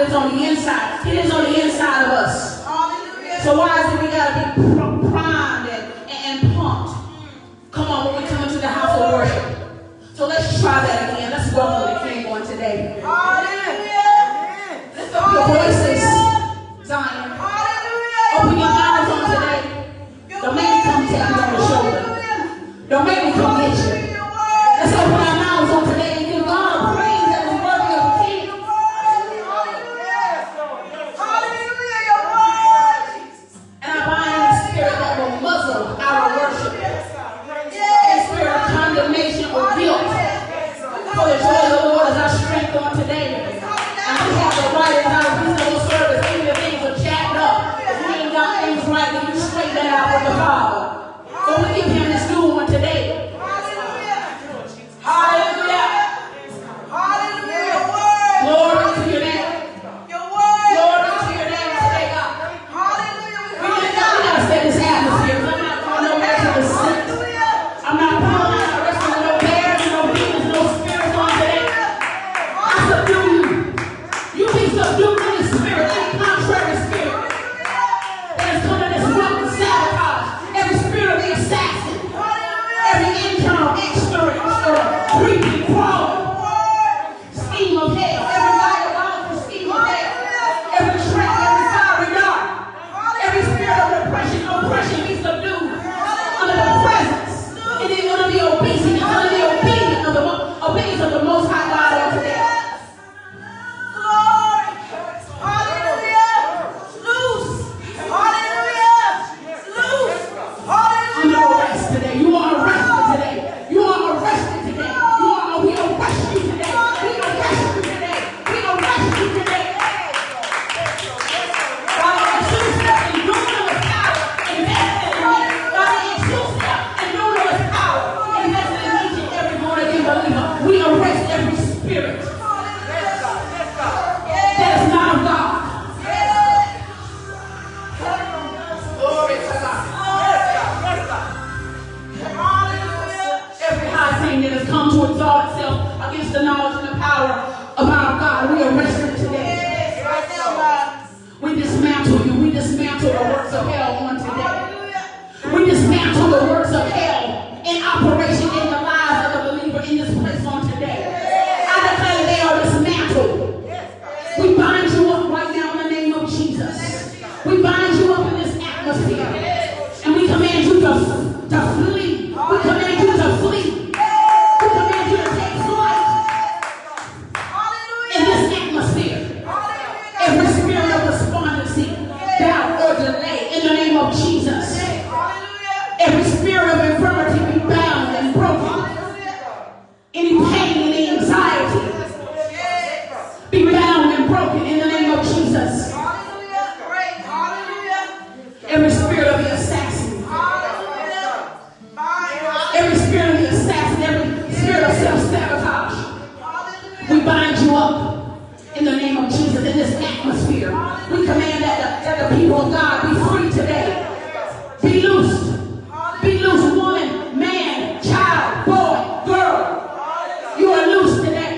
lives on the inside. He lives on the inside of us. So why is it we got to be primed and pumped? Come on, when we come into the house of worship. So let's try that again. Let's welcome the King on today. Lift up your voices, Zion. Open your mouths on today. Don't make me come tap you on the shoulder. Don't make me come get you. Let's open our mouths on today and give God praise that is worthy of the King. And I bind the spirit that will muzzle our worship. Any spirit of condemnation or guilt. For the joy of the Lord is our strength on today. And we have the right in our reasonable service. Even if things are jacked up, if we ain't got things right, then you straighten that out with the Father. So we give him this new one today. Hallelujah. Hallelujah. Glory to your name. Glory to your name today, God. Hallelujah. We gotta set this atmosphere. I'm not going nowhere to the sick. I'm not pulling out the rest of no bears, no demons, no spirits on today. I subdue you. You be subdued in the spirit, any contrary spirit that is coming this room to sabotage. Every spirit of the assassin. Every internal, external, creeping, crawling scheme of hell. Every diabolical scheme of hell. Every trap, every fiery dart. Every spirit of oppression be subdued under the presence and then under the obedience, obedience of the Most High God on today. Glory. Hallelujah. Loose. Hallelujah. Loose. Hallelujah. Under arrest today. You are arrested today. You are arrested today. We arrest you today. We arrest you today. We arrest you today. While they exude stuff and know His power, invested in me. While they exude stuff and know His power, invested in each and every born again believer. We arrest every spirit that is not of God. Glory to God. Every high thing that has come to exalt itself against the knowledge and the power of our God, we arrest it today. We dismantle you. We dismantle the works of hell on today. We dismantle the works of hell in operation in the lives of the believer in this place on today. I declare they are dismantled. We bind you up right now in the name of Jesus. We bind you up in this atmosphere. And we command you to flee. We command you to flee. We command you to take flight in this atmosphere. Every spirit of despondency, doubt, or delay in the name of Jesus. Every spirit of infirmity be bound and broken. Any pain, any anxiety be bound and broken in the name of Jesus. Every spirit of the assassin. Every spirit of the assassin, every spirit of self-sabotage. We bind you up in the name of Jesus in this atmosphere. We command that the people of God be free today. Be loose. Be loose, woman, man, child, boy, girl. You are loose today.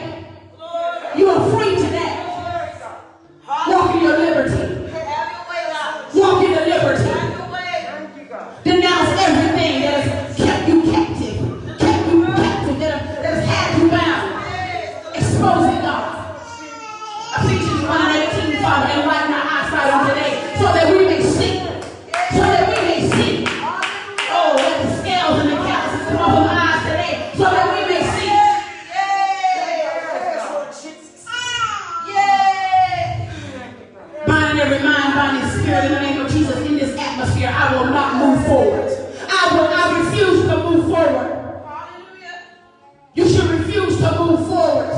You are free today. Walk in your liberty. Walk in the liberty. Denounce everything that has kept you captive, that has had you bound. Exposing God. Ephesians 1:18, Father, enlighten our eyesight on today so that we may see. So that we may see. Oh, let the scales and the calluses come off of our eyes today so that we may see. Bind every mind, binding spirit in the name of Jesus in this atmosphere. I will not move forward. I refuse to move forward. You should refuse to move forward.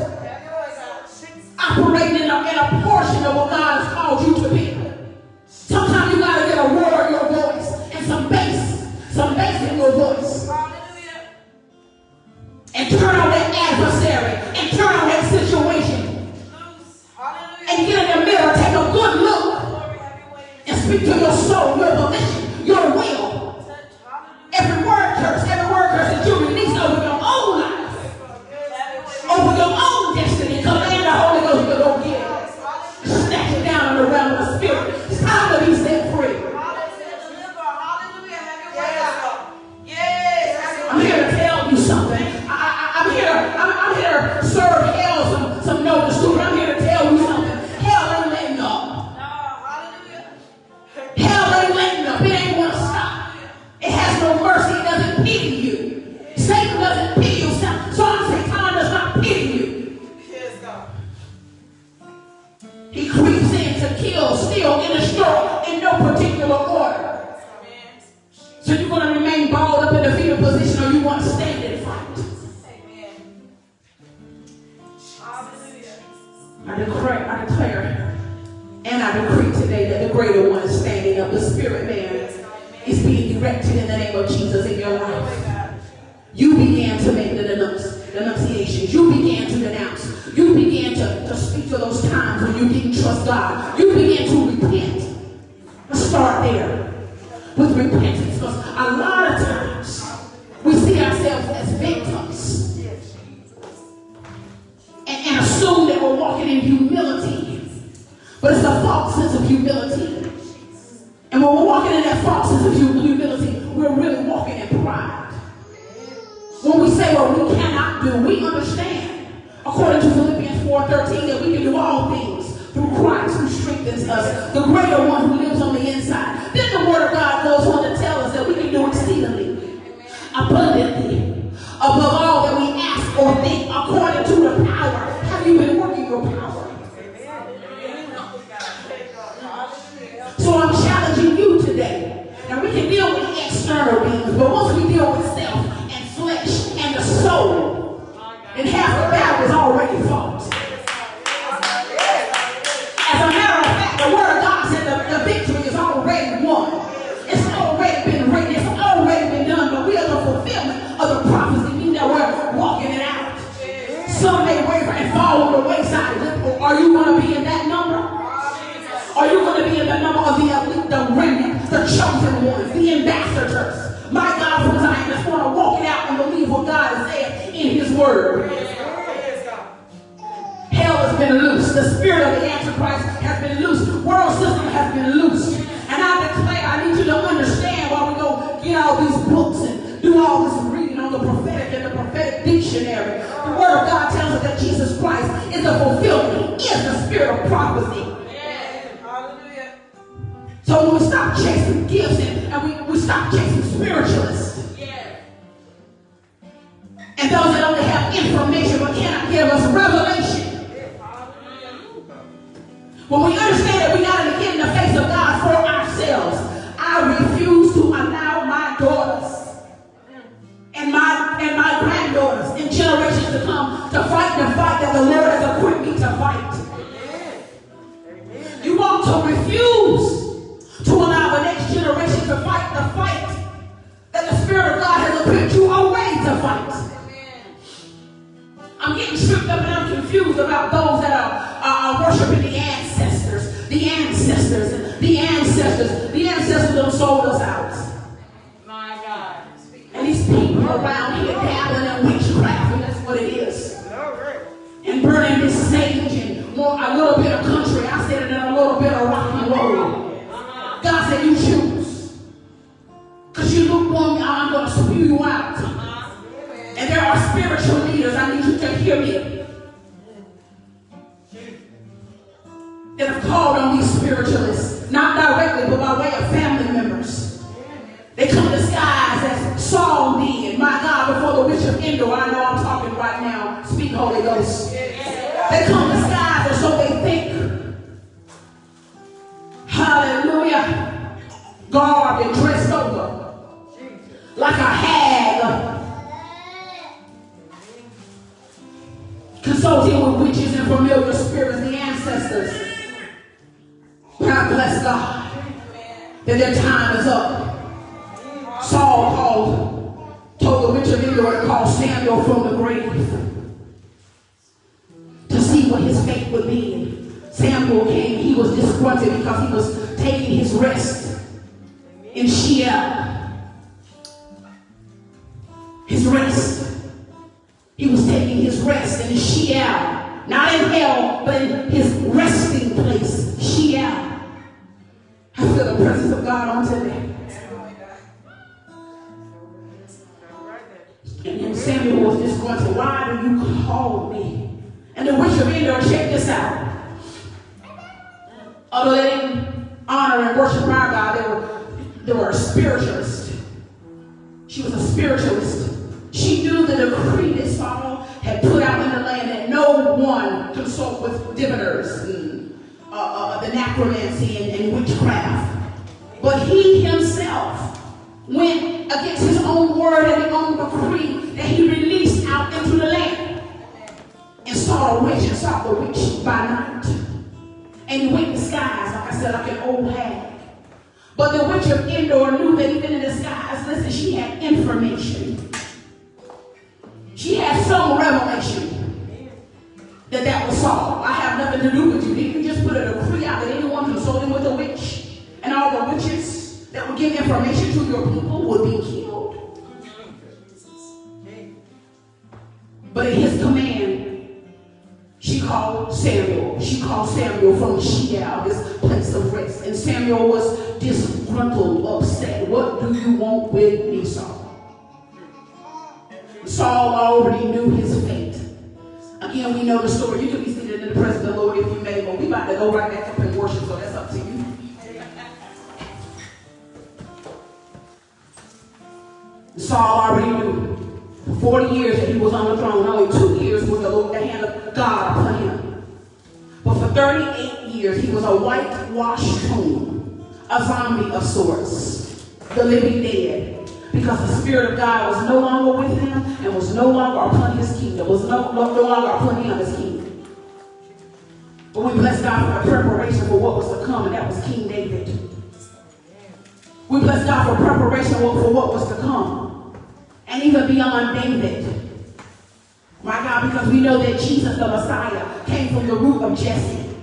Operating in a portion of what God has called you to be. Sometimes you gotta get a roar in your voice and some bass in your voice. And turn on that adversary and turn on that situation. And get in the mirror, take a good look and speak to your soul, your volition, your will. Every word curse that you release over your own life, over your own destiny, command the Holy Ghost to go get it. Snatch the realm of the spirit. It's time to be set free. I'm here to tell you something. I'm here to serve hell some notice too. I'm here to tell you something. Hell ain't letting up. Hell ain't letting up. It ain't gonna stop. It has no mercy. It doesn't pity you. Satan doesn't pity you. Satan does not pity you. He creeps in to kill, steal, and destroy in no particular order. So you're going to remain balled up in the fetal position, or you want to stand and fight. I declare, and I decree today that the greater one is standing up. The spirit man is being erected in the name of Jesus in your life. You began to make the denunciations. You began to denounce. You began to speak to those times when you didn't trust God. You began to repent. Let's start there with repentance, because a lot of times we see ourselves as victims and assume that we're walking in humility. But it's a false sense of humility. And when we're walking in that false sense of humility, we're really walking in pride. When we say what we cannot do, we understand, according to Philippians 4:13, that we can do all things through Christ who strengthens us, the greater one who lives on the inside. Then the word of God goes on to tell us that we can do exceedingly, abundantly, above all that we ask or think, according to the power. Have you been working your power? So I'm challenging you today. Now we can deal with the external beings, but once we deal with self and flesh and the soul, then half the battle is already fought. As a matter of fact, the word of God said the victory is already won. It's already been written. It's already been done. But we are the fulfillment of the prophecy, meaning that we're walking it out. Some may waver and fall on the wayside. Are you going to be in that number? Are you going to be in the number of the elite, the remnant, the chosen ones, the ambassadors? My God, from Zion, just want to walk it out and believe what God has said in His Word. Hell has been loosed. The spirit of the Antichrist has been loosed. World system has been loosed. And I declare, I need you to understand while we go get all these books and do all this reading on the prophetic and the prophetic dictionary. The Word of God tells us that Jesus Christ is the fulfillment. He is the spirit of prophecy. So when we stop chasing gifts and we stop chasing spiritualists, and those that only have information but cannot give us revelation, when we understand that we got to get in the face of God for ourselves, I refuse to allow my daughters and my granddaughters and generations to come to fight the fight that the Lord has equipped me to fight. You want to refuse to allow the next generation to fight the fight that the Spirit of God has equipped you already to fight. I'm getting tripped up and I'm confused about those that are worshiping the ancestors. The ancestors that sold us out. My God. And these people around here dabbling in witchcraft, and that's what it is. And burning this sage and a little bit of country. I said it in a little bit of rock and roll. God said, you choose. Because you lukewarm, I'm going to spew you out. And there are spiritual leaders, I need you to hear me, that have called on these spiritualists, not directly, but by way of family members. They come disguised as Saul did, my God, before the witch of Int'l. I know I'm talking right now. Speak, Holy Ghost. They come disguised, and so they think, hallelujah, garbed and dressed over like a hag, consulting with witches and familiar spirits, the ancestors. But I bless God that their time is up. Saul told the witch of Int'l to call Samuel from the grave to see what his fate would be. Samuel came. He was disgruntled because he was taking his rest in Sheol. His rest. He was taking his rest in Sheol. Not in hell, but in his resting place, Sheol. Samuel was disgruntled. Why do you call me? And the witch of Endor, check this out. Although they didn't honor and worship our God, they were a spiritualist. She was a spiritualist. She knew the decree that Saul had put out in the land that no one consult with diviners and the necromancy and witchcraft. But he himself went against his own word and his own decree that he released out into the land and saw a witch and saw the witch by night. And he went disguised, like I said, like an old hag. But the witch of Endor knew that even in disguise, listen, she had information. She had some revelation that was Saul. I have nothing to do with you. He can just put a decree out that anyone consulting with a witch and all the witches that would give information to your people would be killed. But at his command, she called Samuel. She called Samuel from Sheol, this place of rest. And Samuel was disgruntled, upset. What do you want with me, Saul? Saul already knew his fate. Again, we know the story. You can be seated in the presence of the Lord if you may, but we about to go right back up and worship, so that's up to you. Saul already knew. For 40 years that he was on the throne, only 2 years was the hand of God upon him. But for 38 years, he was a whitewashed tomb, a zombie of sorts, the living dead. Because the Spirit of God was no longer with him and was no longer upon his kingdom, was no longer upon him as king. But we bless God for the preparation for what was to come, and that was King David. We bless God for preparation for what was to come. And even beyond David. My God, because we know that Jesus the Messiah came from the root of Jesse.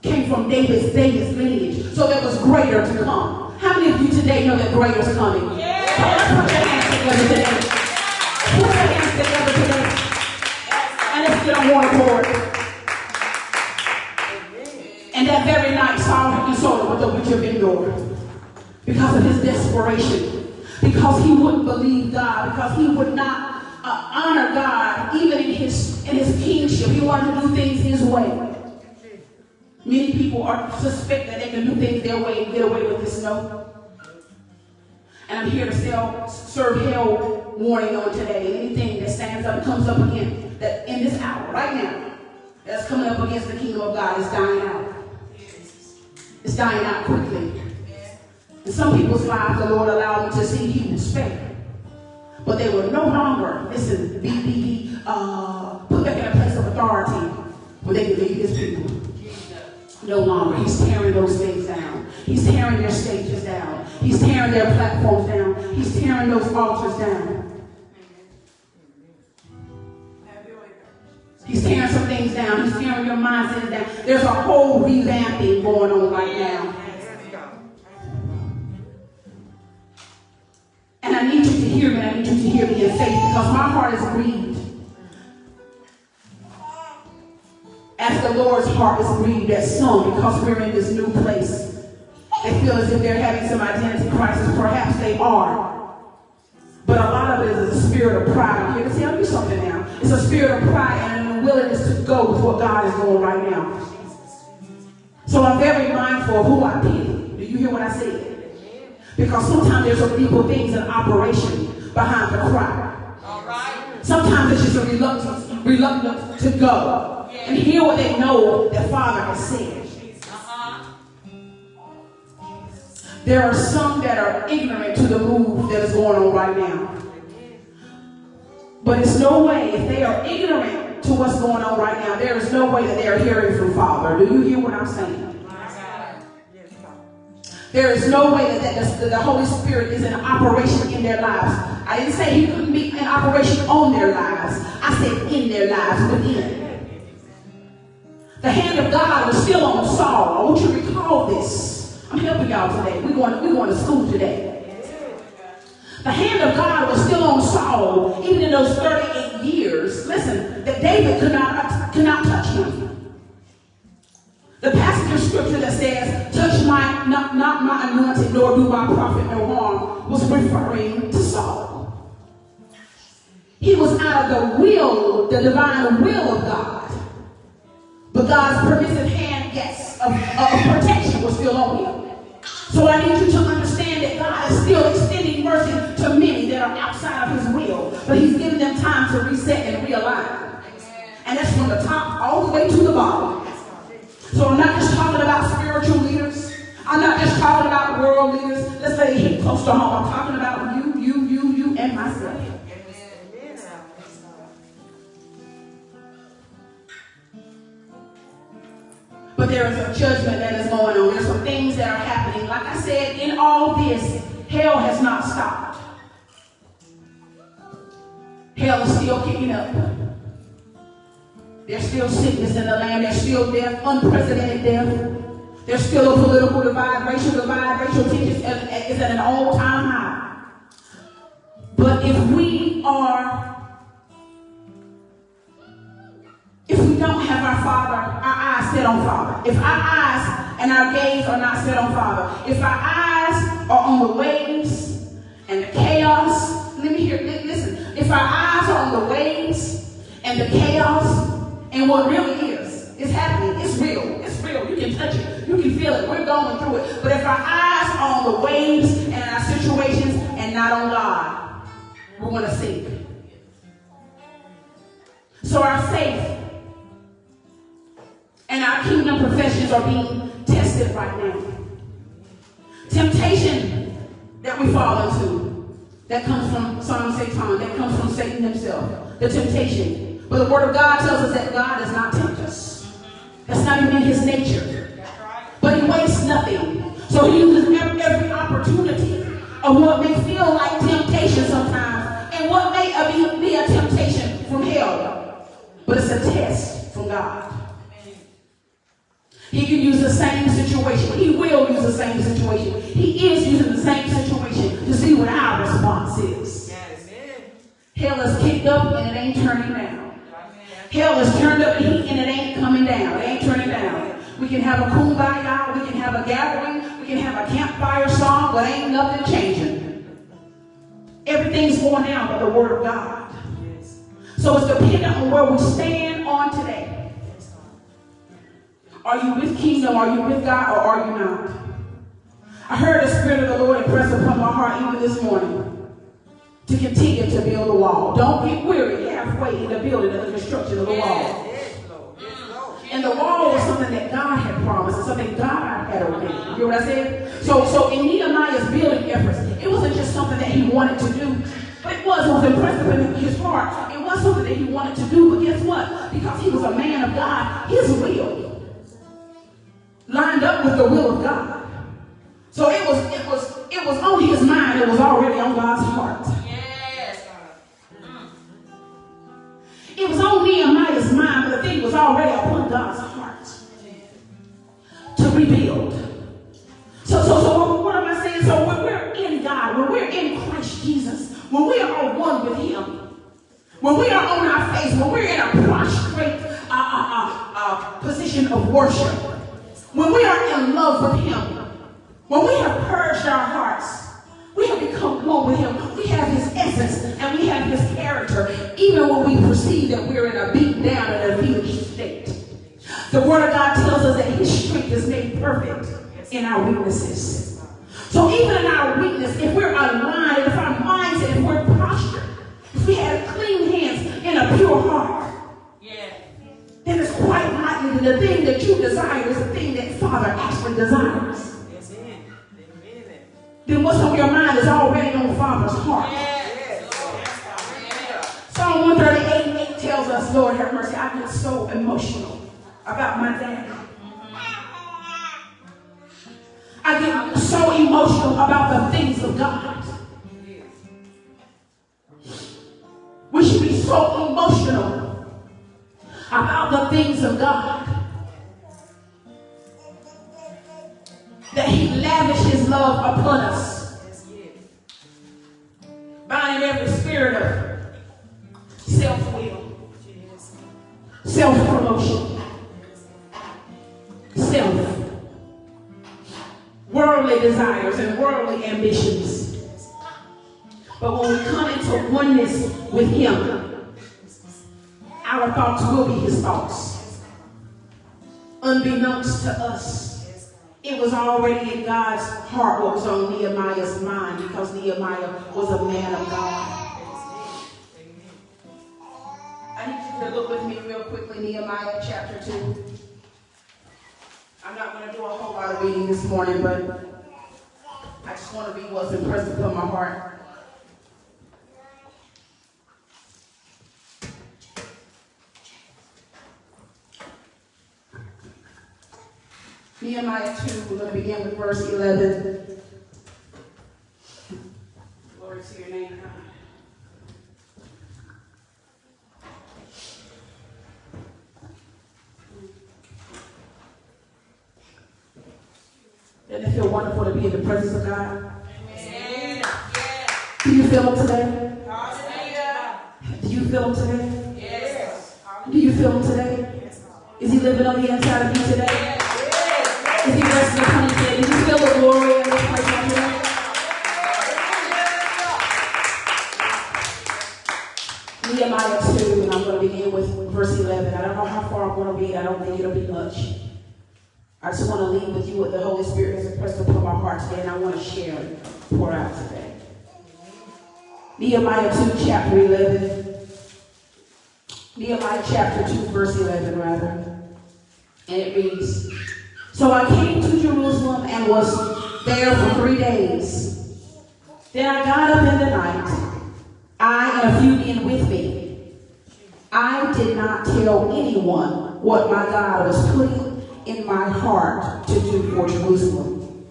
Came from David's lineage. So there was greater to come. How many of you today know that greater is coming? Yeah. Let's put your hands together today. Put your hands together today. And let's get on one accord. And that very night, Saul had consulted with the witch of Endor. Because of his desperation. Because he wouldn't believe God. Because he would not honor God even in his kingship. He wanted to do things his way. Many people suspect that they can do things their way and get away with this. No. And I'm here to serve hell warning on today. Anything that stands up, comes up again, that in this hour, right now, that's coming up against the kingdom of God is dying out. It's dying out quickly. In some people's lives, the Lord allowed them to see He will spare. But they will no longer, listen, be put back in a place of authority where they can lead His people. No longer. He's tearing those things down. He's tearing their stages down. He's tearing their platforms down. He's tearing those altars down. He's tearing some things down. He's tearing your mindset down. There's a whole revamping going on right now. And I need you to hear me. I need you to hear me in faith because my heart is grieved. As the Lord's heart is grieved at some because we're in this new place. They feel as if they're having some identity crisis. Perhaps they are. But a lot of it is a spirit of pride. I'm here to tell you something now. It's a spirit of pride and a willingness to go with what God is doing right now. So I'm very mindful of who I pity. Do you hear what I said? Because sometimes there's some deeper things in operation behind the cry. All right. Sometimes it's just a reluctance to go and hear what they know that Father has said. There are some that are ignorant to the move that is going on right now. But it's no way, if they are ignorant to what's going on right now, there is no way that they are hearing from Father. Do you hear what I'm saying? There is no way that the Holy Spirit is in operation in their lives. I didn't say He couldn't be in operation on their lives. I said in their lives, within. The hand of God was still on Saul. I want you to recall this. I'm helping y'all today. We're going to school today. The hand of God was still on Saul, even in those 38 years. Listen, that David could not touch him. The passage of scripture that says, touch not my anointed, nor do my prophet no harm, was referring to Saul. He was out of the will, the divine will of God. But God's permissive hand, yes, of protection was still on him. So I need you to understand that God is still extending mercy to many that are outside of his will. But he's giving them time to reset and realign. And that's from the top all the way to the bottom. So I'm not just talking about spiritual leaders. I'm not just talking about world leaders. Let's let it hit close to home. I'm talking about you, and myself. But there is a judgment that is going on. There's some things that are happening. Like I said, in all this, hell has not stopped. Hell is still kicking up. There's still sickness in the land. There's still death, unprecedented death. There's still a political divide, racial divide. Racial tension is at an all-time high. But if we don't have our Father, our eyes set on Father, if our eyes and our gaze are not set on Father, if our eyes are on the waves and the chaos, listen, if our eyes are on the waves and the chaos and what really is, it's happening, it's real, you can touch it, you can feel it, we're going through it. But if our eyes are on the waves and our situations and not on God, we're going to sink. So our faith and our kingdom professions are being tested right now. Temptation that we fall into, that comes from Satan, that comes from Satan himself, the temptation. But the word of God tells us that God does not tempt us. That's not even in his nature. But he wastes nothing. So he uses every opportunity of what may feel like temptation sometimes, and what may be a temptation from hell. But it's a test from God. He can use the same situation. He will use the same situation. He is using the same situation to see what our response is. Yes. Hell is kicked up and it ain't turning down. Hell is turned up and it ain't coming down. It ain't turning down. We can have a kumbaya, we can have a gathering, we can have a campfire song, but ain't nothing changing. Everything's going down but the word of God. So it's dependent on where we stand on today. Are you with kingdom? Are you with God? Or are you not? I heard the Spirit of the Lord impress upon my heart even this morning to continue to build a wall. Don't get weary halfway in the building of the construction of the wall. And the wall was something that God had promised, and something God had ordained. You hear what I said? So in Nehemiah's building efforts, it wasn't just something that he wanted to do. But it was impressive in his heart. It was something that he wanted to do. But guess what? Because he was a man of God, his will lined up with the will of God. So it was on his mind. It was already on God's heart. Yes. It was on Nehemiah's mind, but the thing was already upon God's heart to rebuild. So what am I saying? So when we're in God, when we're in Christ Jesus, when we are on one with him, when we are on our face, when we're in a prostrate position of worship, when we are in love with him, when we have purged our hearts, we have become one with him. We have his essence and we have his character, even when we perceive that we're in a beat down and a defeated state. The word of God tells us that his strength is made perfect in our weaknesses. So even in our weakness, if we're aligned, if our mindset, if we're postured, if we have clean hands and a pure heart, then it's quite likely that the thing that you desire is the thing that Father actually desires. Then what's on your mind is already on Father's heart. Psalm 138:8 tells us, Lord have mercy, I get so emotional about my dad. I get so emotional about the things of God. We should be so emotional about the things of God that he lavished his love upon us, binding every spirit of self-will, self-promotion, worldly desires and worldly ambitions. But when we come into oneness with him, our thoughts will be his thoughts. Unbeknownst to us, it was already in God's heart what was on Nehemiah's mind, because Nehemiah was a man of God. I need you to look with me real quickly, Nehemiah chapter 2. I'm not going to do a whole lot of reading this morning, but I just want to read what's impressed upon my heart. Nehemiah 2, we're going to begin with verse 11. Glory to your name, God. Doesn't it feel wonderful to be in the presence of God? Amen. Do you feel him today? Do you feel him today? Yes. Do you feel him today? Yes. Is he living on the inside of you today? Yes. Is he resting upon you today? Do you feel the glory in this place on today? Nehemiah 2, and I'm going to begin with verse 11. I don't know how far I'm going to read. I don't think it'll be much. I just want to leave with you what the Holy Spirit has impressed upon my heart today, and I want to share and pour out today. Nehemiah 2, chapter 11. Nehemiah chapter 2, verse 11, rather. And it reads, So I came to Jerusalem and was there for 3 days. Then I got up in the night, I and a few men with me. I did not tell anyone what my God was putting in my heart to do for Jerusalem.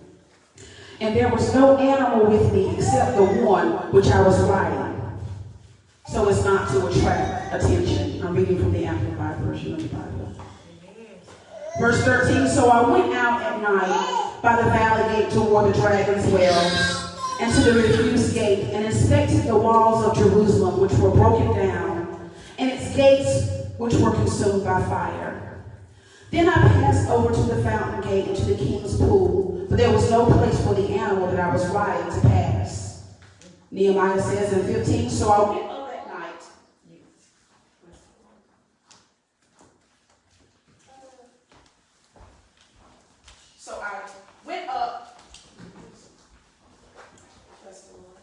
And there was no animal with me except the one which I was riding, so as not to attract attention. I'm reading from the Amplified version of the Bible. Verse 13, So I went out at night by the valley gate toward the dragon's wells, and to the refuse gate, and inspected the walls of Jerusalem, which were broken down, and its gates, which were consumed by fire. Then I passed over to the fountain gate and to the king's pool, but there was no place for the animal that I was riding to pass. Nehemiah says in 15, So I went up at night. So I went up. Bless the Lord.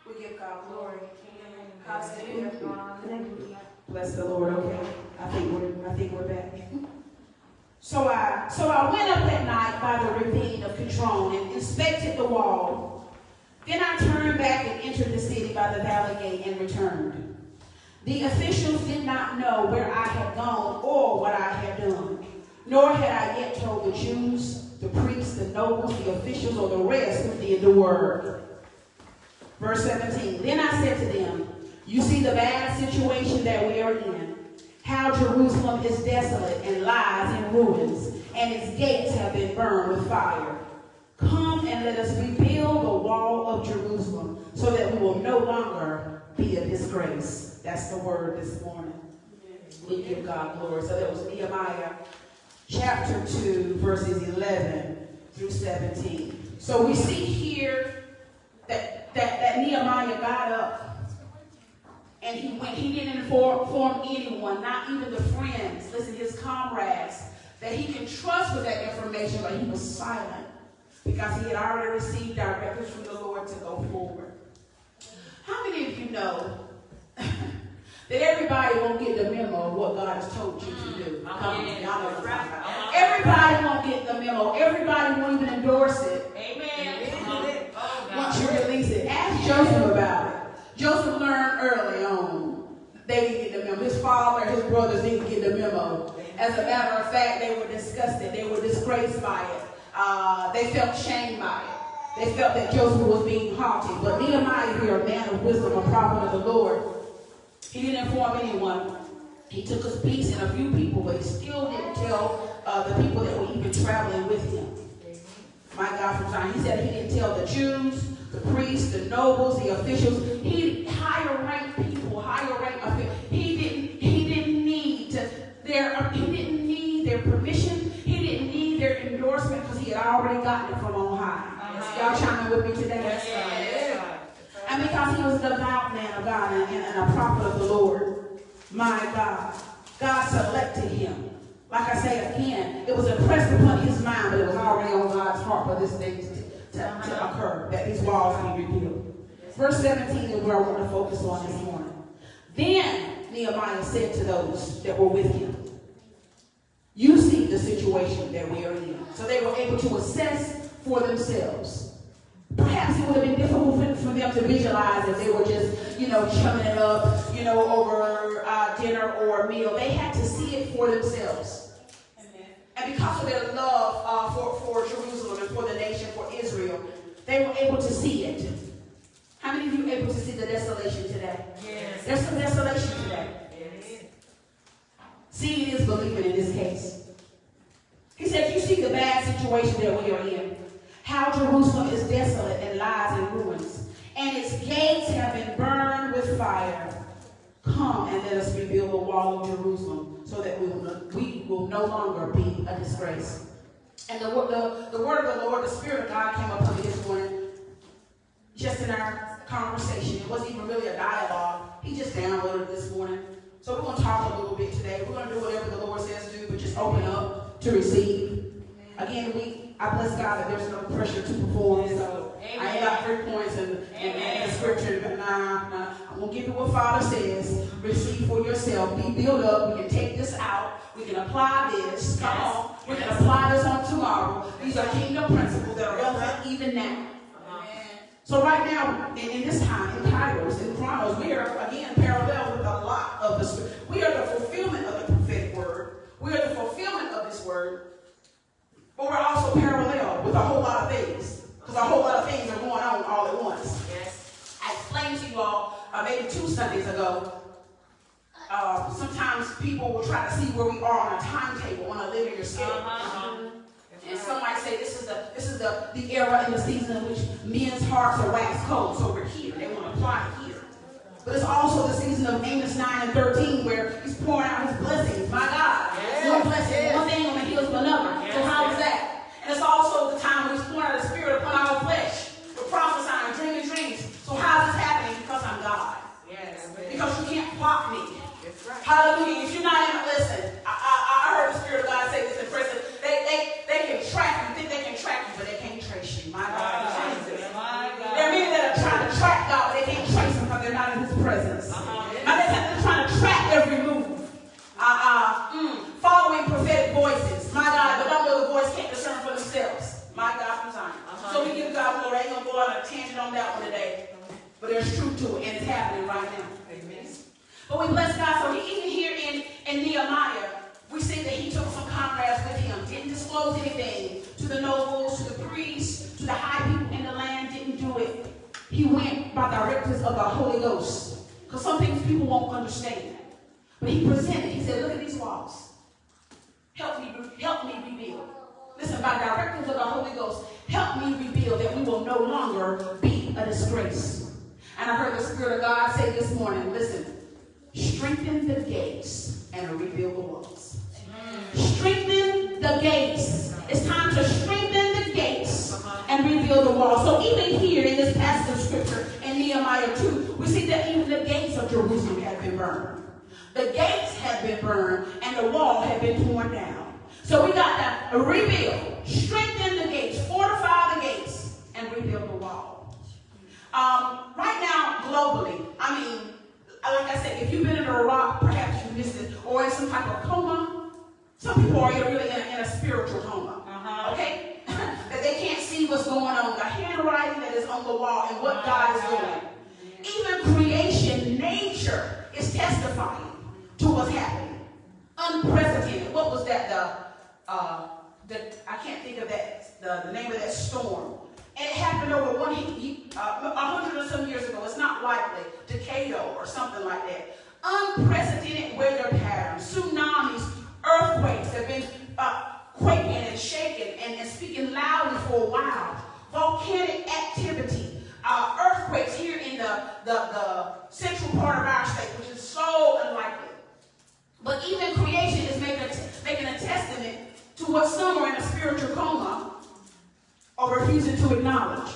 We give God glory. Hallelujah. Bless the Lord. Okay, I think we're back. So I went up that night by the ravine of Kidron and inspected the wall. Then I turned back and entered the city by the valley gate and returned. The officials did not know where I had gone or what I had done, nor had I yet told the Jews, the priests, the nobles, the officials, or the rest who did the work. Verse 17, Then I said to them, You see the bad situation that we are in, how Jerusalem is desolate and lies in ruins, and its gates have been burned with fire. Come and let us rebuild the wall of Jerusalem, so that we will no longer be a disgrace. That's the word this morning. We give God glory. So that was Nehemiah chapter 2, verses 11 through 17. So we see here that Nehemiah got up and he went. He didn't inform anyone, not even the friends, listen, his comrades, that he can trust with that information, but he was silent because he had already received directives from the Lord to go forward. How many of you know that everybody won't get the memo of what God has told you to do? Everybody won't get the memo. Everybody won't even endorse it. Amen. Once you release it. Ask Joseph about it. Joseph learned early on. They didn't get the memo. His father, his brothers didn't get the memo. As a matter of fact, they were disgusted. They were disgraced by it. They felt shamed by it. They felt that Joseph was being haughty. But Nehemiah here, a man of wisdom, a prophet of the Lord, He didn't inform anyone. He took his peace and a few people, but he still didn't tell the people that were even traveling with him. My God, from Zion. He said he didn't tell the Jews, the priests, the nobles, the officials. He higher ranked people, higher ranked officials. He didn't need their permission. He didn't need their endorsement because he had already gotten it from on high. Y'all chiming with me today? Yes. And because he was a devout man of God and a prophet of the Lord, my God, God selected him. Like I say again, it was impressed upon his mind, but it was already on God's heart for this thing to occur, that these walls be rebuilt. Verse 17 is where I want to focus on this morning. Then Nehemiah said to those that were with him, you see the situation that we are in. So they were able to assess for themselves. Perhaps it would have been difficult for them to visualize if they were just, chumming it up, over dinner or a meal. They had to see it for themselves. And because of their love for Jerusalem and for the nation, for Israel, they were able to see it. How many of you are able to see the desolation today? Yes. There's some desolation today. Yes. Seeing is believing in this case. He said, you see the bad situation that we are in. How Jerusalem is desolate and lies in ruins. And its gates have been burned with fire. Come and let us rebuild the wall of Jerusalem so that we will no longer be a disgrace. And the word of the Lord, the Spirit of God came upon me this morning, just in our conversation. It wasn't even really a dialogue. He just downloaded this morning. So we're going to talk a little bit today. We're going to do whatever the Lord says to do, but just open up to receive. Again, I bless God that there's no pressure to perform. So I ain't got 3 points and scripture, but nah. I'm going to give you what Father says. Receive for yourself. Be built up. We can take this out. We can apply this. Come on. We can apply this on tomorrow. These are kingdom principles that are relevant even now. So right now, in this time, in Kairos, in Chronos, we are, again, parallel with a lot of the scripture. We are the fulfillment of the prophetic word. We are the fulfillment of this word. But we're also parallel with a whole lot of things. Because a whole lot of things are going on all at once. Yes. I explained to you all, maybe 2 Sundays ago, sometimes people will try to see where we are on a timetable, on a linear scale. And some might say this is the era in the season in which men's hearts are wax cold. So we're here. They want to apply it here. But it's also the season of Amos 9 and 13 where he's pouring out his blessings. My God. One blessing, one thing on the heels of another. So how is that? And it's also the time when he's pouring out the Spirit upon our flesh. We're prophesying, dreaming dreams. So how is this happening? Because I'm God. Yes. Because you can't block me. That's right. Hallelujah. If you're not in it, listen. I heard the Spirit of God say this in prison. They can track you. Think they can track you, but they can't trace you. My God. Jesus. There are many that are trying to track God, but they can't trace him because they're not in his presence. They're trying to track every move. Following prophetic voices. My God, but don't know the voice can't discern for themselves. My God, from Zion. So we give God glory. I ain't going to go on a tangent on that one today. But there's truth to it, and it's happening right now. Amen. But we bless God. So even here in Nehemiah, we see that he took some comrades with him. Didn't disclose anything to the nobles, to the priests, to the high people in the land. Didn't do it. He went by directives of the Holy Ghost. Because some things people won't understand. But he presented. He said, look at these walls. Help me rebuild. Listen, by directives of the Holy Ghost, help me rebuild that we will no longer be a disgrace. And I heard the Spirit of God say this morning, listen, strengthen the gates and rebuild the walls. Strengthen the gates. It's time to strengthen the gates and rebuild the walls. So even here in this passage of scripture in Nehemiah 2, we see that even the gates of Jerusalem have been burned. The gates had been burned and the wall had been torn down. So we got to rebuild, strengthen the gates, fortify the gates, and rebuild the wall. Right now, globally, like I said, if you've been in Iraq, perhaps you missed it, or in some type of coma. Some people are really in a spiritual coma. Okay? That they can't see what's going on, the handwriting that is on the wall and what God is doing. Even creation, nature, is testifying to what's happening. Unprecedented. What was that? I can't think of that. The name of that storm. And it happened over 100 or some years ago. It's not likely. Decado or something like that. the central part of our state, which is so unlikely. But even creation is making a testament to what some are in a spiritual coma or refusing to acknowledge.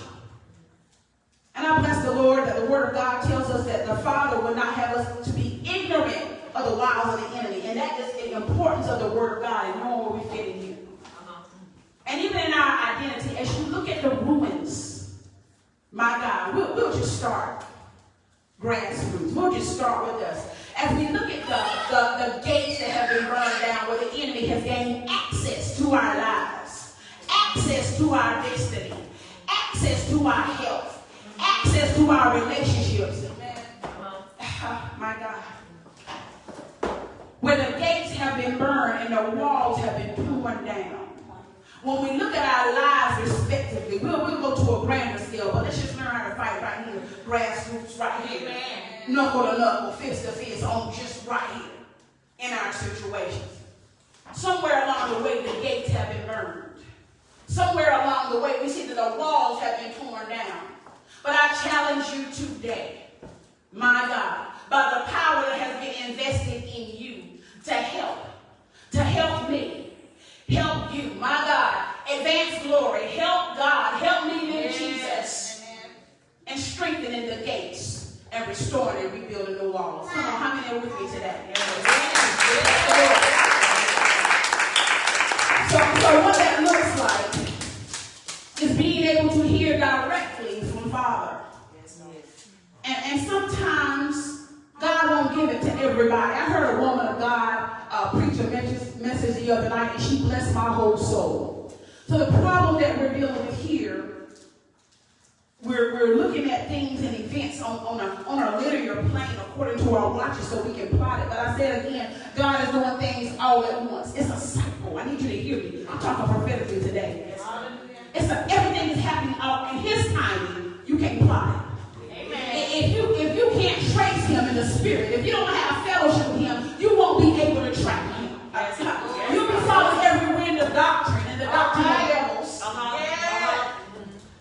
And I bless the Lord that the Word of God tells us that the Father would not have us to be ignorant of the wiles of the enemy. And that is the importance of the Word of God and knowing where we fit in here. And even in our identity, as you look at the ruins, my God, we'll just start grassroots. We'll just start with us. As we look at the gates that have been burned down, where the enemy has gained access to our lives, access to our destiny, access to our health, access to our relationships. My God. Where the gates have been burned and the walls have been torn down. When we look at our lives respectively, we'll go to a grander scale, but let's just learn how to fight right here. Grassroots right here. Knuckle to knuckle, fist to fist, on just right here in our situations. Somewhere along the way, the gates have been burned. Somewhere along the way, we see that the walls have been torn down. But I challenge you today, my God, by the power that has been invested in you to help me, help you, my God, advance glory, help God, help me in Jesus, and strengthening the gates and restoring and rebuilding the walls. Come on, how many are with me today? So what that looks like is being able to hear directly from Father. And sometimes God won't give it to everybody. I heard a woman of God preach a message the other night, and she blessed my whole soul. So the problem that we're dealing with here, we're looking at things and events on a linear plane according to our watches so we can plot it. But I said again, God is doing things all at once. It's a cycle. I need you to hear me. I'm talking prophetically today. Everything is happening all in His timing. You can't plot it. If you can't trace Him in the spirit, if you don't have fellowship with Him, you won't be able to track Him. You'll be following every wind of doctrine and the doctrine of devils.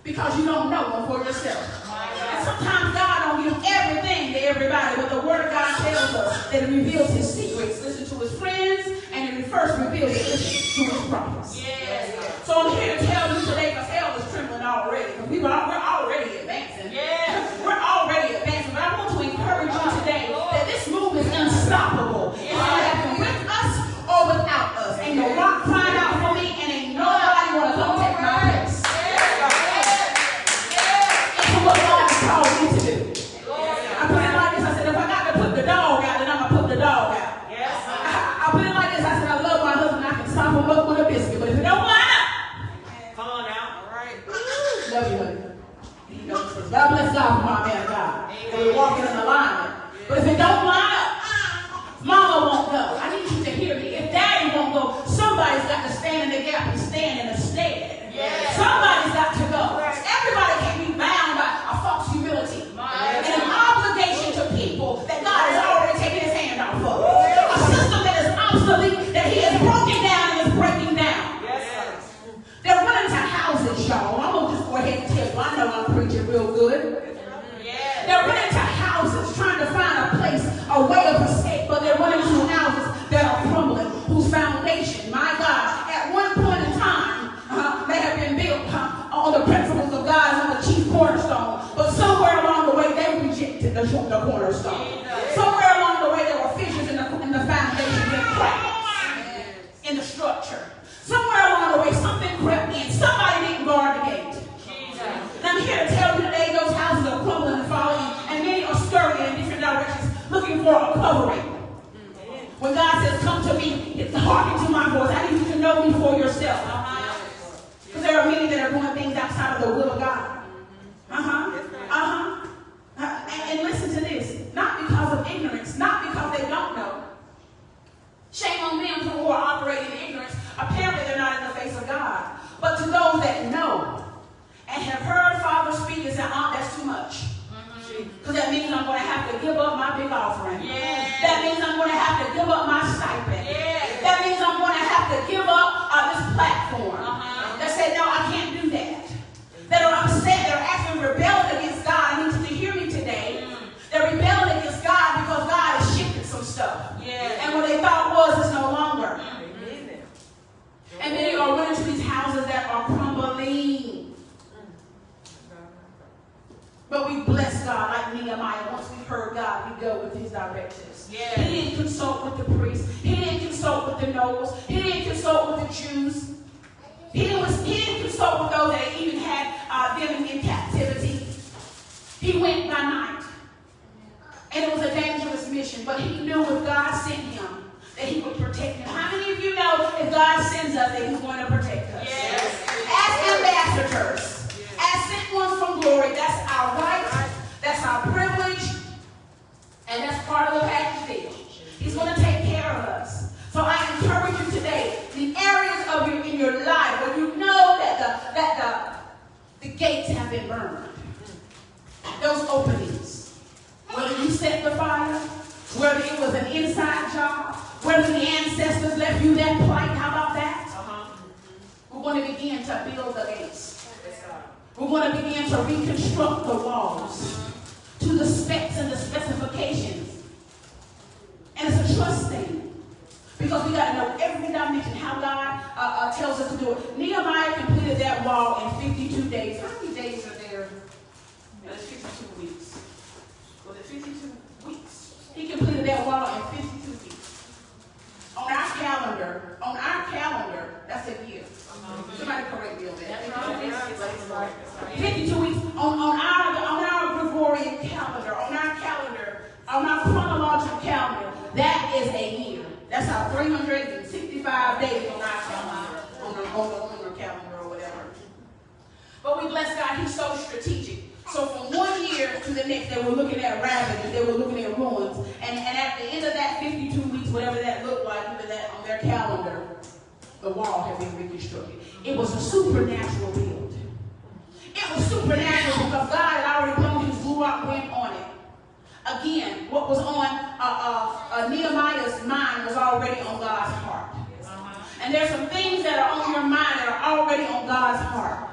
Because you don't know Him for yourself. And sometimes God don't give everything to everybody, but the Word of God tells us that He reveals His secrets. Listen to His friends, and He first reveals it to His prophets. So I'm here to tell you today, because hell is trembling already. We're already advancing. We're already advancing. But I want to encourage you today that this move is unstoppable. It's going to happen with us or without us. Ain't no rock crying out for me, and ain't nobody want to come take my place. It's what God has called me to do. I put it like this. I said, if I got to put the dog out, then I'm going to put the dog out. I put it like this. I said, I love my husband. I can stop him up with a biscuit. But if it don't line up, come on now. All right. Love you, honey. God bless God for my man of God. And we're walking in alignment. But if it don't line up, Mama won't go. I need you to hear me. If Daddy won't go, somebody's got to stand in the gap and stand in the stead. Somebody's got to go. Everybody can't be bound by a false humility and an obligation to people that God has already taken His hand off of. A system that is obsolete, that He has broken down and is breaking down. They're running to houses, y'all. I'm going to just go ahead and tell you. I know I'm preaching real good. They're running to houses, trying to find a place, a way of escape, but they're running to houses that are crumbling, whose foundation, my God, at one point in time, they have been built on the principles of God as on the chief cornerstone. But somewhere along the way, they rejected the cornerstone. Somewhere along the way, there were fissures in the foundation and cracks in the structure. Somewhere along the way, something crept in. Somebody didn't guard the gate. And I'm here to tell you today, those houses are crumbling and falling, and many are scurrying in different directions, looking for a covering. When God says, come to me, it's hearken to my voice. I need you to know me for yourself. Because there are many that are doing things outside of the will of God. And listen to this. Not because of ignorance, not because they don't know. Shame on them who are operating in ignorance. Apparently they're not in the face of God. But to those that know and have heard Father speak and say, that's too much. Because that means I'm going to have to give up my big offering. That means I'm going to have to give up my stipend. That means I'm going to have to give up this platform. That say, no, I can't do that. That are upset, they're actually rebelling against God. I need you to hear me today. Nehemiah. Once we heard God, we go with his directives. Yes. He didn't consult with the priests. He didn't consult with the nobles. He didn't consult with the Jews. He didn't consult with those that even had them in captivity. He went by night. And it was a dangerous mission, but he knew if God sent him, that he would protect him. How many of you know if God sends us, that he's going to protect us? Yes. As ambassadors, as sent ones from glory, that's our right, that's our privilege, and that's part of the package deal. He's going to take care of us. So I encourage you today, the areas of in your life where you know that the gates have been burned, those openings, whether you set the fire, whether it was an inside job, whether the ancestors left you that plight, how about that? We're going to begin to build the gates. We're going to begin to reconstruct the walls to the specs and the specifications. And it's a trust thing. Because we got to know every dimension, how God tells us to do it. Nehemiah completed that wall in 52 days. How many days are there? It's 52 weeks. Was it 52 weeks? He completed that wall in 52 weeks. On our calendar, that's a year. Somebody correct me on that. 52 weeks. On our Gregorian calendar, on our chronological calendar, that is a year. That's our 365 days on our calendar, on the calendar or whatever. But we bless God, he's so strategic. So from 1 year to the next, they were looking at ravages, they were looking at ruins. And at the end of that 52 weeks, whatever that looked like, even that on their calendar, the wall had been reconstructed. It was a supernatural build. It was supernatural because God had already blown his Ruach wind on it. Again, what was on Nehemiah's mind was already on God's heart. And there's some things that are on your mind that are already on God's heart.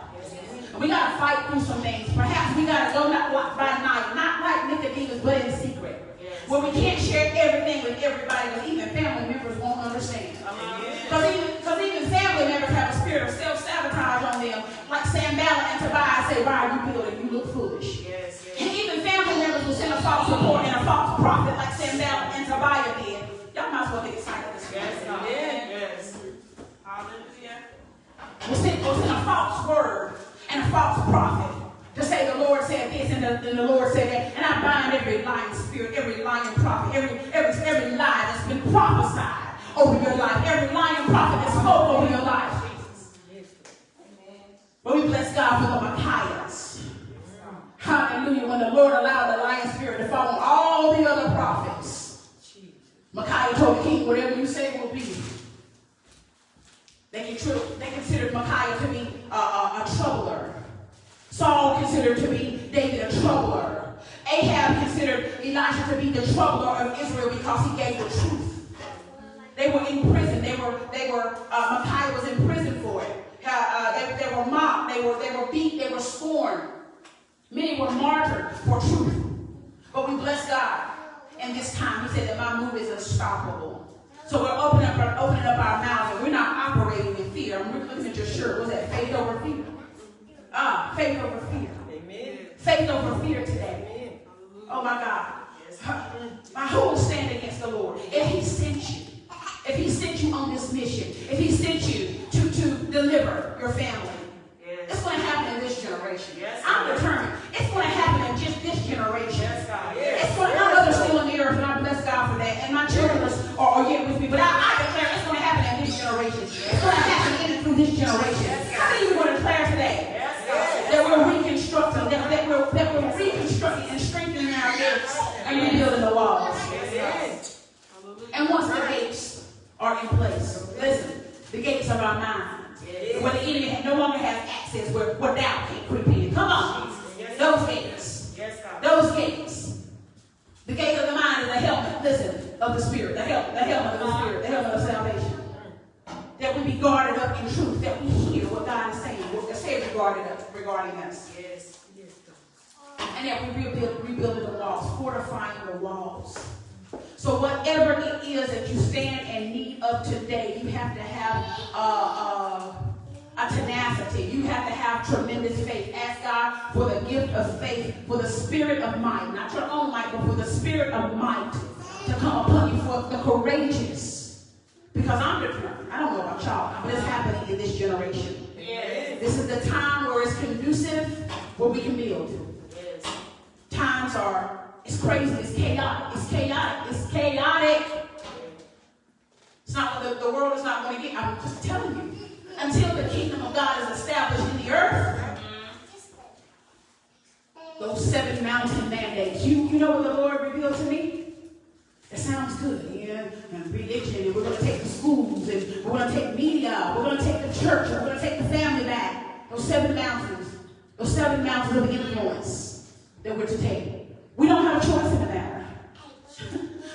We got to fight through some things. Perhaps we got to go not by night, not like Nicodemus, but in secret. Where we can't share everything with everybody, because even family members won't understand. Because even family members have a spirit of self-sabotage on them. Like Sanballat and Tobiah say, why are you building? You look foolish. And even family members will send a false report and a false prophet like Sanballat and Tobiah did. Y'all might as well get excited this morning. Yes. Hallelujah. We'll send a false word and a false prophet to say the Lord said this and the Lord said that. And I bind every lying spirit, every lying prophet, every lie that's been prophesied over your life, every lying prophet that spoke over your life. But we bless God for the Micaiahs. Hallelujah. When the Lord allowed the lying spirit to fall on all the other prophets, Micaiah told the king, whatever you say will be. They considered Micaiah to be a troubler. Saul considered to be David a troubler. Ahab considered Elijah to be the troubler of Israel because he gave the truth. They were in prison. Micaiah was in prison for it. They were mocked. They were beat. They were scorned. Many were martyred for truth. But we bless God. And this time he said that my move is unstoppable. So we're opening up our mouths, and we're not operating in fear. I'm looking at your shirt. Was that faith over fear? Faith over fear. Amen. Faith over fear today. Amen. Oh my God. Yes. Who will stand against the Lord? If he sent you on this mission, if he sent you to deliver your family, yes. It's going to happen in this generation. Yes, I'm determined. It's going to happen in just this generation. Yes, God. Yes. It's going to happen. Others still in the earth, and I bless God for that. And my children are yet with me. But I declare it's going to happen in this generation. It's going to happen in and through this generation. How many of you want to declare today that we're reconstructing, that we're reconstructing and strengthening our gates and rebuilding the walls? Yes. And once the gates are in place, listen, the gates of our mind, where the enemy no longer has access, where doubt can't creep in. Come on. Those gates. Those gates. The gate of the mind is the helmet, listen, of the Spirit. The helmet of the Spirit. The helmet of salvation. That we be guarded up in truth. That we hear what God is saying. What the Savior regarding us. Yes. And that we rebuilding the walls. Fortifying the walls. So whatever it is that you stand in need of today, you have to have a tenacity. You have to have tremendous faith. Ask God for the gift of faith, for the spirit of might. Not your own might, but for the spirit of might to come upon you, for the courageous. Because I'm different. I don't know about y'all, but it's happening in this generation. Yes. This is the time where it's conducive, where we can build. Yes. Times are, it's crazy, it's chaotic, it's chaotic, it's chaotic. It's not, the world is not going to get, I'm just telling you, until the kingdom of God is established in the earth, those 7 mountain mandates, you know what the Lord revealed to me? It sounds good, yeah, and religion, and we're going to take the schools, and we're going to take media, we're going to take the church, we're going to take the family back. Those 7 mountains of influence that we're to take. We don't have a choice in the matter.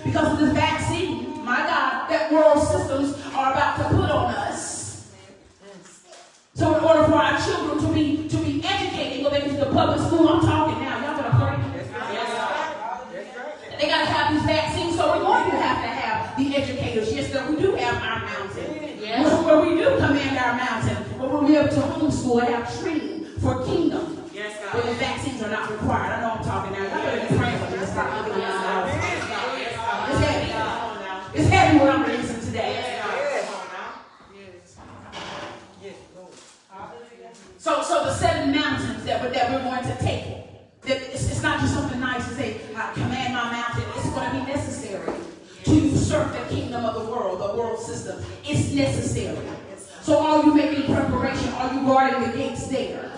Because of this vaccine, my God, that world systems are about to put on us. So in order for our children to be educated, go back into the public school, I'm talking now, y'all gonna pray. They got to have these vaccines, so we're going to have the educators. Yes, sir, we do have our mountain. Yes. Where we do command our mountain, where we'll be able to homeschool and have training for kingdom. Yes, God. Where the vaccines are not required. I know I'm talking now. Y'all better be praying for me to start looking at y'all. It's heavy. It's heavy what I'm releasing today. So the 7 mountains that we're going to take. It's not just something nice to say, I command my mountain. It's going to be necessary to usurp the kingdom of the world system. It's necessary. So are you making preparation? Are you guarding the gates there?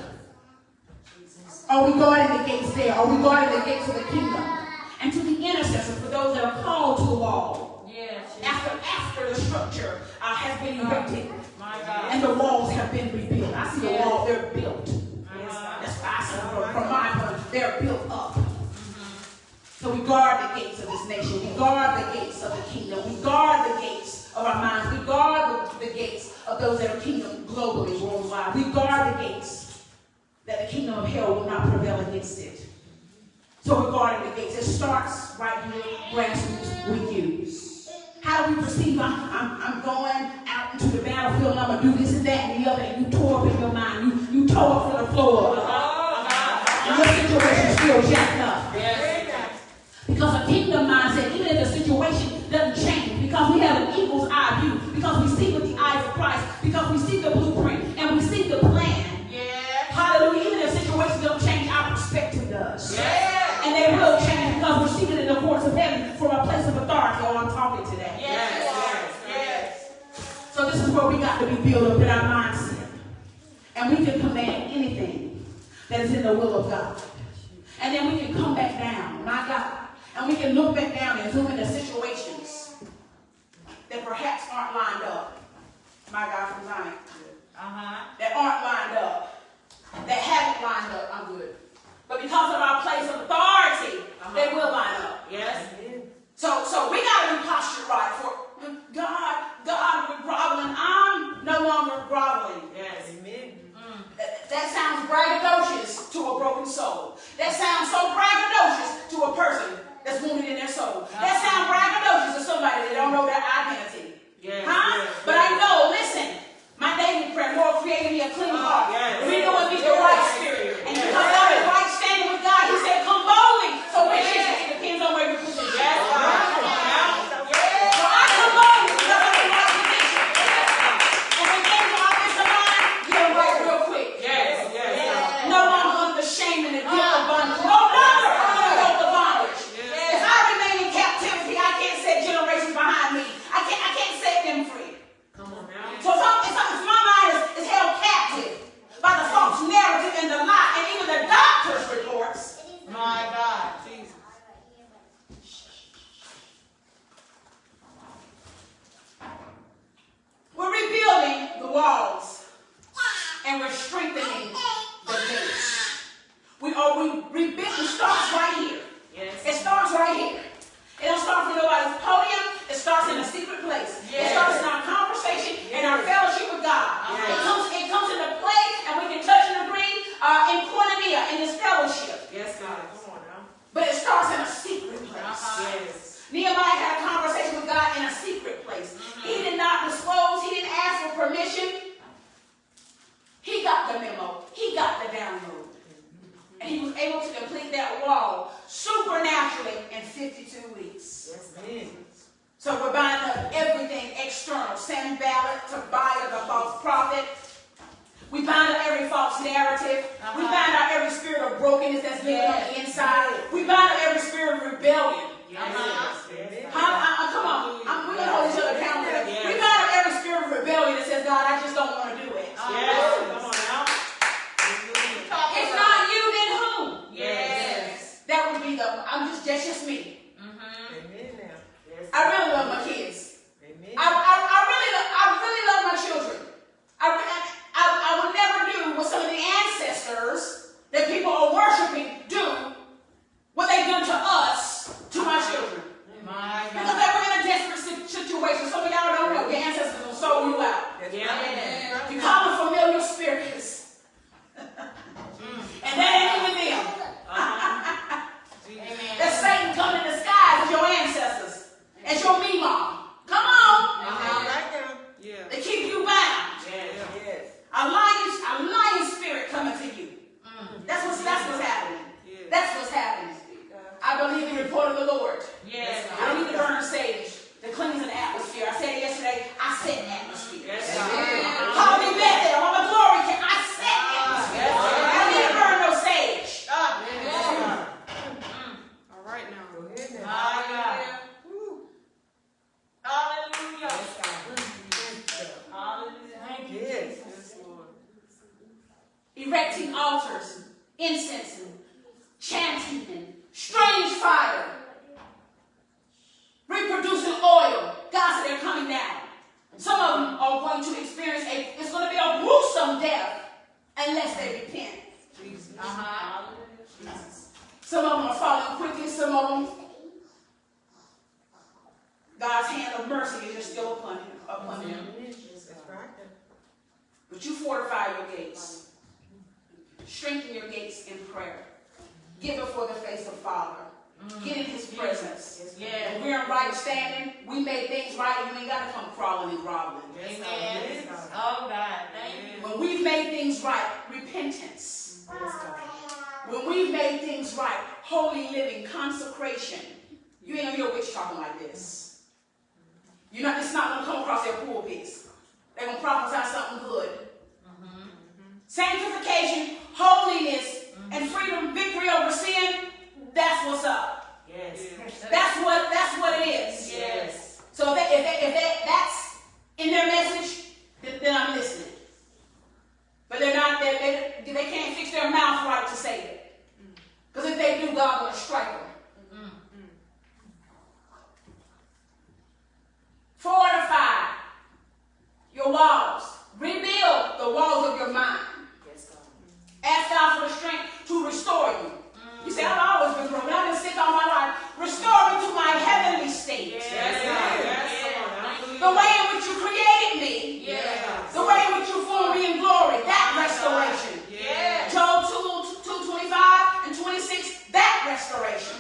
Are we guarding the gates there? Are we guarding the gates of the kingdom? And to the intercessors, for those that are called to the wall. Yes. After the structure has been erected and the walls have been rebuilt. I see the wall, they're built. That's what I see from my point. They're built up. So we guard the gates of this nation. We guard the gates of the kingdom. We guard the gates of our minds. We guard the gates of those that are kingdom globally, worldwide. We guard the gates that the kingdom of hell will not prevail against it. So we're guarding the gates. It starts right here, grassroots, with you. How do we perceive? I'm going out into the battlefield and I'm going to do this and that and the other, and you tore up in your mind. You tore up from the floor. And your situation still jacked up. Because a kingdom mindset, even if the situation doesn't change, because we have an eagle's eye view, because we see with the eyes of Christ, because we see the blueprint and we see the plan. Hallelujah. Even if the situation don't change, our perspective does. And they will change because we're seated in the courts of heaven from a place of authority. Oh, I'm talking today. So this is where we got to be built up in our mindset. And we can command anything that is in the will of God. And then we can come back down, my God. And we can look back down and zoom into situations that perhaps aren't lined up. My God, from Zion. That aren't lined up. That haven't lined up. I'm good. But because of our place of authority, they will line up. Yes. So we got to be postured right for God, we're groveling. I'm no longer groveling. Yes. Amen. That sounds braggadocious to a broken soul. That sounds so braggadocious to a person that's wounded in their soul. That sounds braggadocious to somebody that don't know their identity. Yes. But I know, listen, my daily prayer, Lord, create me a clean heart. Renew in me the right spirit. And because I'm in right standing with God, He said, come boldly. So which is it? It depends on where you're positioned. completed that wall supernaturally in 52 weeks. Yes, ma'am. So we're binding up everything external. Sanballat, Tobiah, the false prophet. We bind up every false narrative. We bind up every spirit of brokenness that's living on the inside. We bind up every spirit of rebellion. Come on. We're going to hold each other accountable. We bind up every spirit of rebellion that says, God, I just don't want to do it. Come on now. It's not you, then who? Yes. That would be that's just me. Amen now. I really love my kids. Amen. I really love my children. I would never do what some of the ancestors that people are worshiping do, what they've done to us, to my children. Because they were in a desperate situation. Some of y'all don't know your ancestors will sold you out. You call them familiar spirits. And that ain't even them. That's Satan coming in disguise as your ancestors, as your mom. Come on. They keep you bound. A lying spirit coming to you. That's what's happening. That's what's happening. I believe the report of the Lord. I don't need to burn sage that cleans an atmosphere. I said it yesterday. I set an atmosphere. Call me back there. I'm a glory king. I set atmosphere. I don't need to burn no sage. All right now. Go ahead now. My God. Hallelujah. Hallelujah. Thank you, Yes. Jesus, Lord. Erecting altars, incense, and chanting, and strange fire. Reproducing oil. God said they're coming down. And some of them are going to experience it's going to be a gruesome death unless they repent. Jesus. Some of them are falling quickly. Some of them, God's hand of mercy is just still upon them. That's right. But you fortify your gates. Strengthen your gates in prayer. Give before the face of Father. Get in His presence. When we're in right standing, we made things right. You ain't got to come crawling and groveling. Amen. Oh, God. Thank you. When we've made things right, repentance. When we've made things right, holy living, consecration. You ain't gonna hear a witch talking like this. It's not gonna come across their pulpits. They're gonna prophesy something good. Sanctification, holiness, and freedom, victory over sin. That's what's up. That's what it is. So if that's in their message, then I'm listening. But they're not. They can't fix their mouth right to say it. Because if they do, God will strike them. Fortify your walls. Rebuild the walls of your mind. Ask God for the strength to restore you. You say, I've always been broken. I've been sick all my life. Restore me to my heavenly state. The way in which you created me. The way in which you formed me in glory. That restoration. Job 2:25 and 26. That restoration.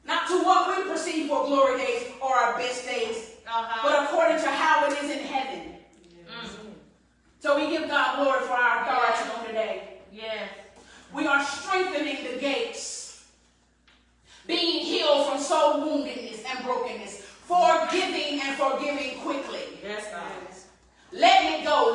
Not to what we perceive for glory days or our best days, but according to how it is in heaven. So we give God glory for our authority on today. We are strengthening the gates, being healed from soul woundedness and brokenness, forgiving and forgiving quickly. Letting it go.